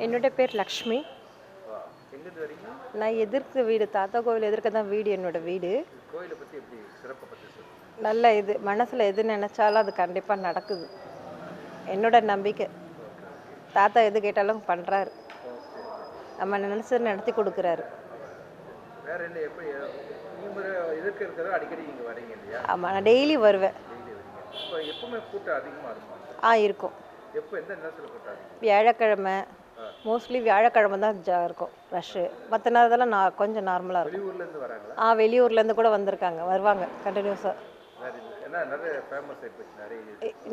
என்னோட பேர் லக்ஷ்மி. நான் எதிர்க்க வீடு, தாத்தா கோவில் எதிர்க்க தான் வீடு, என்னோட வீடு. நல்ல இது மனசில் எது நினச்சாலும் அது கண்டிப்பாக நடக்குது, என்னோட நம்பிக்கை. தாத்தா எது கேட்டாலும் பண்ணுறாரு, நம்ம நினச்சது நடத்தி கொடுக்குறாரு. ஆமாம், நான் டெய்லி வருவேன். இருக்கும். வியாழக்கிழமை, மோஸ்ட்லி வியாழக்கிழமை தான் இருக்கும் ரஷ்ஷு. மற்ற நேரத்தில் நான் கொஞ்சம் நார்மலாக இருக்கும். வெளியூர்லேருந்து கூட வந்திருக்காங்க, வருவாங்க கண்டினியூஸாக.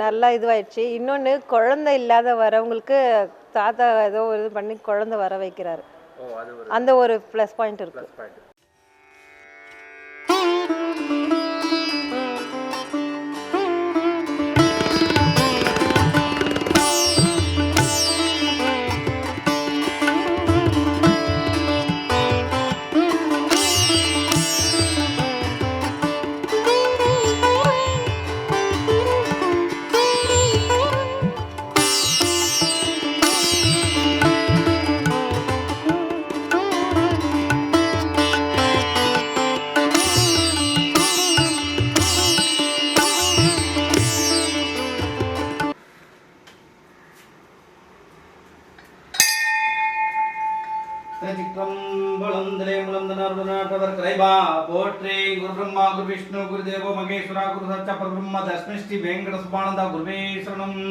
நல்லா இதுவாயிடுச்சு. இன்னொன்று, குழந்தை இல்லாத வரவங்களுக்கு தாத்தா ஏதோ இது பண்ணி குழந்தை வர வைக்கிறாரு. அந்த ஒரு ப்ளஸ் பாயிண்ட் இருக்குது. போற்றி. குரு பிரம்மா குரு விஷ்ணு குரு தேவோ மகேஸ்வரா குரு சத்ய பரபிரம்ம தஸ்மை ஸ்ரீ வெங்கட சுபானந்தா குருவே சரணம்.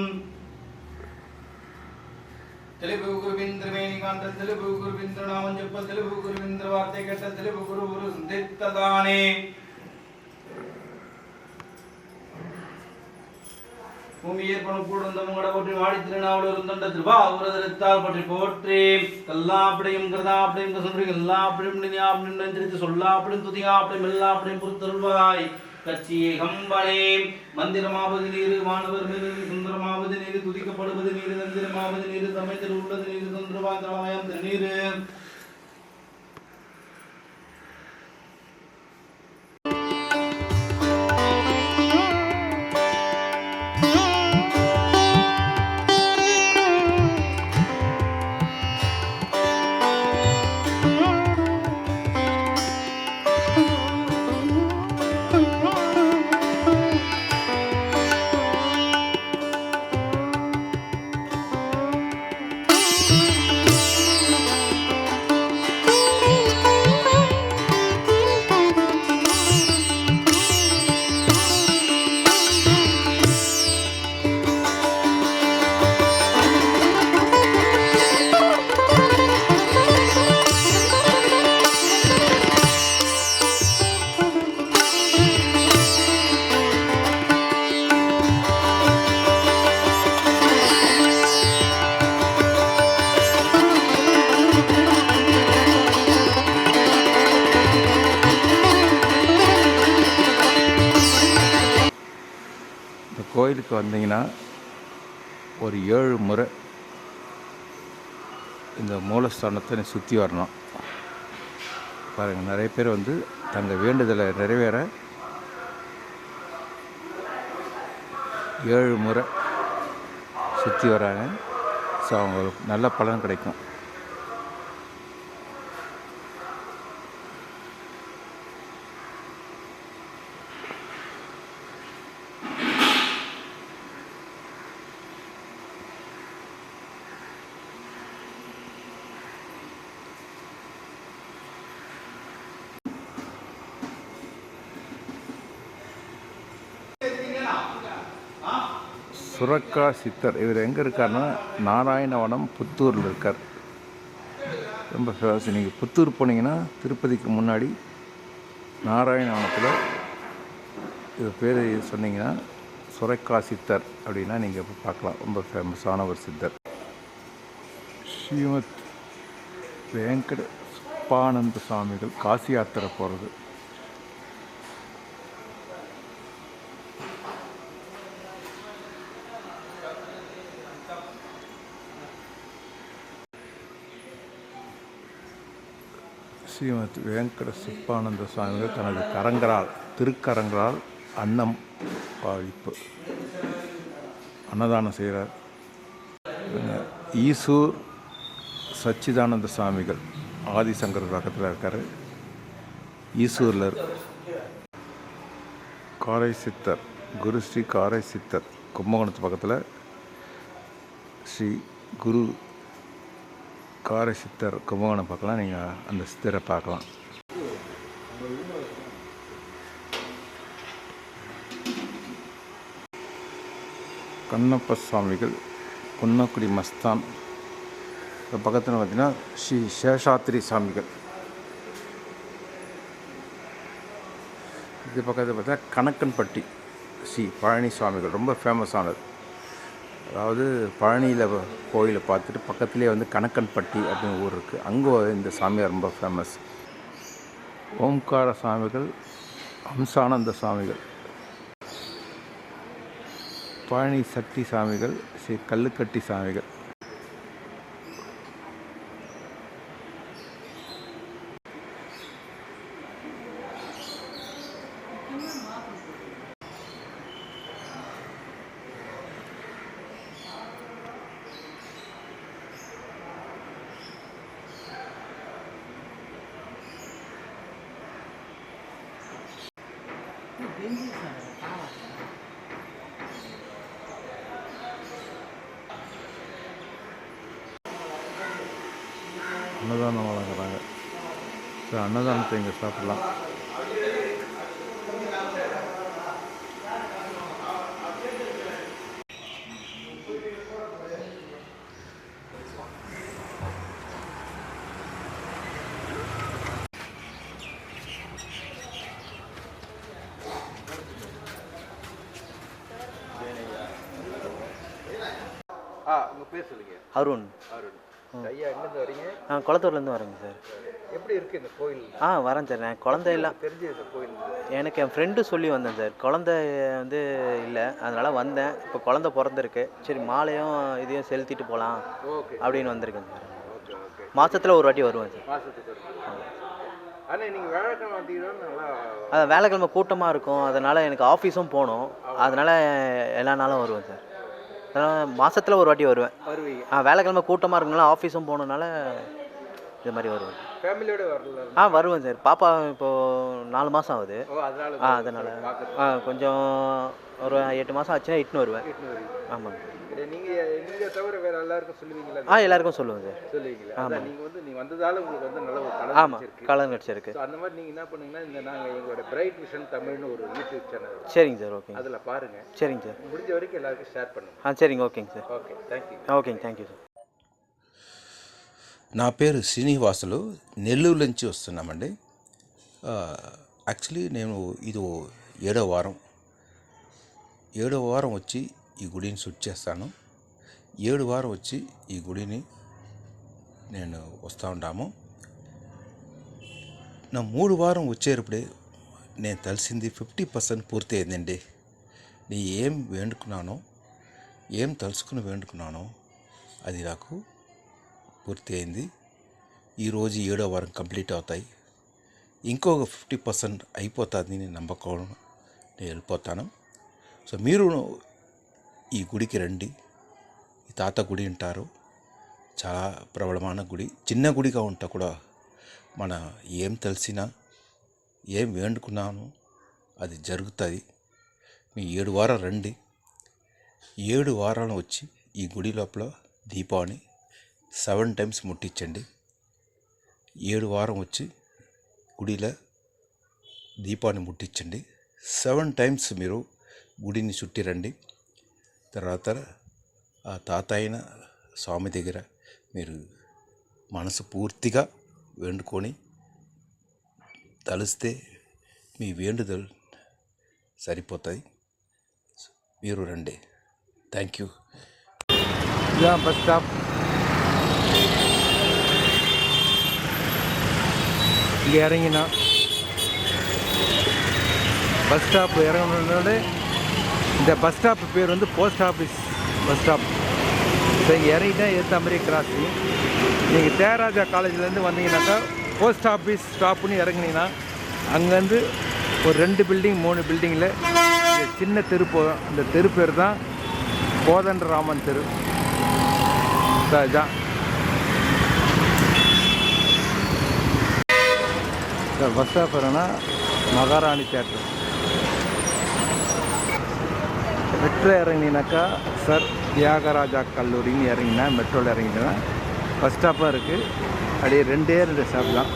தெலுங்கு குருவிந்திர மேனிகாந்த தெலுங்கு குருவிந்திர நாமம் ஜப்ப தெலுங்கு குருவிந்திர வார்த்தை கேட்ட தெலுங்கு குரு குரு சந்தித்ததானே. பூமியேற்பனும் கூடந்தமுங்கட போற்றி வாடி திருநாவல் இருந்தொண்ட திருவாவூரத்தால் பற்றி போற்றி. கல்லாப்படியும் கருதாப்படியும் கசன்றி எல்லாப்படியும் நிதியாப்படியும் நெஞ்சிரித்து சொல்லாப்படியும் துதியாப்படியும் எல்லாப்படியும் பொறுத்தருள்வாய். கட்சியை கம்பளே மந்திரமாவது நீரு மாணவர் மீது சுந்தரமாவது நீரு துதிக்கப்படுவது நீரு தந்திரமாவது நீரு தமிழ் உள்ளது நீரு தந்திரவாய் தளமயம் திருநீரு. கோயிலுக்கு வந்தீங்கன்னா ஒரு 7 முறை இந்த மூலஸ்தானத்தை சுற்றி வரணும். பாருங்கள், நிறைய பேர் வந்து தங்கள் வேண்டுதலை நிறைவேற 7 முறை சுற்றி வராங்க. ஸோ அவங்களுக்கு நல்ல பலன் கிடைக்கும். சுரக்கா சித்தர் இவர் எங்கே இருக்காருன்னா நாராயணவனம் புத்தூரில் இருக்கார். ரொம்ப ஃபேமஸ். நீங்கள் புத்தூர் போனீங்கன்னா திருப்பதிக்கு முன்னாடி நாராயணவனத்தில் இது பேர் சொன்னீங்கன்னா சுரக்கா சித்தர் அப்படின்னா நீங்கள் பார்க்கலாம். ரொம்ப ஃபேமஸான ஒரு சித்தர். ஸ்ரீமத் வெங்கட சுப்பானந்த சுவாமிகள் காசி யாத்திரை போகிறது. ஸ்ரீமத் வெங்கட சுப்பானந்த சுவாமிகள் தனது திருக்கரங்களால் அன்னம் பாவிப்பு அன்னதானம் செய்கிறார். ஈசூர் சச்சிதானந்த சுவாமிகள் ஆதிசங்கர் பக்கத்தில் இருக்கார். ஈசூரில் காரை சித்தர் குரு ஸ்ரீ காரை சித்தர் கும்பகோணத்து பக்கத்தில் ஸ்ரீ குரு காரை சித்தர் கும்பகோணம் பார்க்கலாம். நீங்கள் அந்த சித்தரை பார்க்கலாம். கண்ணப்ப சுவாமிகள் குன்னக்குடி மஸ்தான் பக்கத்தில் பார்த்தீங்கன்னா ஸ்ரீ சேஷாத்ரி சுவாமிகள். இது பக்கத்தில் பார்த்தா கணக்கன்பட்டி ஸ்ரீ பழனி சுவாமிகள் ரொம்ப ஃபேமஸானது. அதாவது பழனியில் கோயிலை பார்த்துட்டு பக்கத்துலேயே வந்து கணக்கன்பட்டி அப்படின்னு ஊர் இருக்குது. அங்கே இந்த சாமியார் ரொம்ப ஃபேமஸ். ஓம்கார சுவாமிகள் ஹம்சானந்த சுவாமிகள் பழனி சக்தி சாமிகள் ஸ்ரீ கல்லுக்கட்டி சாமிகள். அன்னதானம் வழங்குறாங்க. ஸோ அன்னதானத்தை இங்கே சாப்பிடலாம். உங்கள் பேர் சொல்லுங்கள். அருண். அருண் ஐயா, எங்கேருந்து வரீங்க? நான் குளத்தூர்லேருந்து வரேங்க சார். எப்படி இருக்குது இந்த கோயில்? வரேன் சார். நான் குழந்தை எல்லாம் தெரிஞ்சு இந்த கோயில் எனக்கு என் ஃப்ரெண்டு சொல்லி வந்தேன் சார். குழந்தை வந்து இல்லை, அதனால் வந்தேன். இப்போ குழந்தை பிறந்திருக்கு, சரி மாலையும் இதையும் செலுத்திட்டு போகலாம் அப்படின்னு வந்திருக்கேன் சார். Okay okay. மாதத்தில் ஒரு வாட்டி வருவேன் சார். மாதத்துக்கு ஆனால் நீங்கள் வேலைக்கிழமை வந்தீங்கன்னா நல்லா அதான் வேலைக்கிழமை கூட்டமாக இருக்கும், அதனால் எனக்கு ஆஃபீஸும் போகணும், அதனால் எல்லா நாளும் வருவேன் சார். அதனால் மாதத்தில் ஒரு வாட்டி வருவேன். வருவீங்க? வேலைக்கிழமை கூட்டமாக இருக்குனால ஆஃபீஸும் போகணுனால இது மாதிரி வருவேன். ஃபேமிலியோட வரல? வருவேன் சார். பாப்பா இப்போது 4 மாதம் ஆகுது. அதனால் கொஞ்சம் ஒரு 8 மாதம் ஆச்சுன்னா இட்டுன்னு வருவேன். ஆமாங்க. நீங்கள் தவிர வேறு எல்லாருக்கும் சொல்லுவீங்களா? எல்லாருக்கும் சொல்லுவேன் சார். சொல்லுவீங்களா? ஆமாம். நீங்கள் வந்து நீங்கள் வந்ததால உங்களுக்கு வந்து நல்ல ஒரு கலர். ஆமாம், கலர் கிடச்சிருக்கு. அந்த மாதிரி நீங்கள் என்ன பண்ணுங்கன்னா, நாங்கள் எங்களோட பிரைட் விஷன் தமிழ்னு ஒரு யூடியூப் சேனல். சரிங்க சார். ஓகே, அதில் பாருங்கள். சரிங்க சார். முடிஞ்ச வரைக்கும் எல்லாருக்கும் ஷேர் பண்ணுங்கள். சரிங்க. ஓகேங்க sir. Okay, thank you. Okay, thank you sir. నా పేరు శ్రీనివాసులు, నెల్లూరు నుంచి వస్తున్నామండి. యాక్చువల్లీ నేను ఇది 7వ వారం వచ్చి ఈ గుడిని శుద్ధి చేస్తాను. 7 వారం వచ్చి ఈ గుడిని నేను వస్తూ ఉంటాము. నా 3 వారం వచ్చేటప్పుడే నేను తెలిసింది 50% పూర్తి అయిందండి. నేను ఏం వేడుకున్నానో, ఏం తలుచుకుని వేడుకున్నానో అది నాకు పూర్తి అయింది. ఈరోజు 7వ వారం కంప్లీట్ అవుతాయి. ఇంకొక 50% అయిపోతుంది నేను నమ్మకం, నేను వెళ్ళిపోతాను. సో మీరు ఈ గుడికి రండి. ఈ తాత గుడి అంటారు, చాలా ప్రబలమైన గుడి. చిన్న గుడిగా ఉంటా కూడా మన ఏం తెలిసినా ఏం వేడుకున్నాను అది జరుగుతుంది. మీ 7 వారాలు రండి. 7 వారాలు వచ్చి ఈ గుడి లోపల దీపాన్ని 7 టైమ్స్ ముట్టించండి. 7 వారం వచ్చి గుడిలో దీపాన్ని ముట్టించండి. 7 టైమ్స్ మీరు గుడిని చుట్టి రండి. తర్వాత ఆ తాతయ్య స్వామి దగ్గర మీరు మనసు పూర్తిగా వేడుకొని తలిస్తే మీ వేడుదలు సరిపోతాయి. మీరు రండి. Thank you. இதுதான் பஸ் ஸ்டாப். இங்கே இறங்கினா பஸ் ஸ்டாப் இறங்கினோட இந்த பஸ் ஸ்டாப் பேர் வந்து post office bus stop. So இங்கே இறங்கிட்டா ஏற்ற மாதிரி கிராஸிங். நீங்கள் தேராஜா காலேஜ்லேருந்து வந்தீங்கன்னாக்கா போஸ்ட் ஆஃபீஸ் ஸ்டாப்புன்னு இறங்குனீங்கன்னா அங்கேருந்து ஒரு 2 பில்டிங் 3 பில்டிங்கில் சின்ன தெரு போகும். அந்த தெரு பேர் தான் கோதண்டராமன் தெரு. இதுதான் இந்த பஸ் ஸ்டாப் என்னன்னா மகாராணி தேட்டர். மெட்ரோ இறங்கினாக்கா சார் தியாகராஜா கல்லூரின்னு இறங்கினா மெட்ரோவில் இறங்கினா பஸ் ஸ்டாப்பாக இருக்குது. அப்படியே 2 ஸ்டாப் தான்,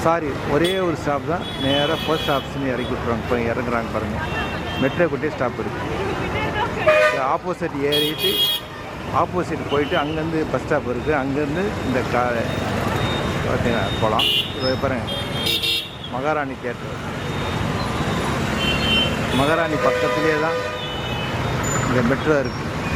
சாரி ஒரே ஒரு ஸ்டாப் தான். நேராக போஸ்ட் ஆஃபீஸ்னு இறக்கி விட்ருவாங்க. இப்போ இறங்குறாங்க பாருங்கள். மெட்ரோ குட்டே ஸ்டாப் இருக்குது. ஆப்போசிட் ஏறிட்டு ஆப்போசிட் போயிட்டு அங்கேருந்து பஸ் ஸ்டாப் இருக்குது. அங்கேருந்து இந்த பார்த்தீங்கன்னா போகலாம். இப்போ பாருங்கள் மகாராணி தியேட்டர். மகாராணி பக்கத்துலேயே தான் இந்த மெட்ரோ இருக்குது.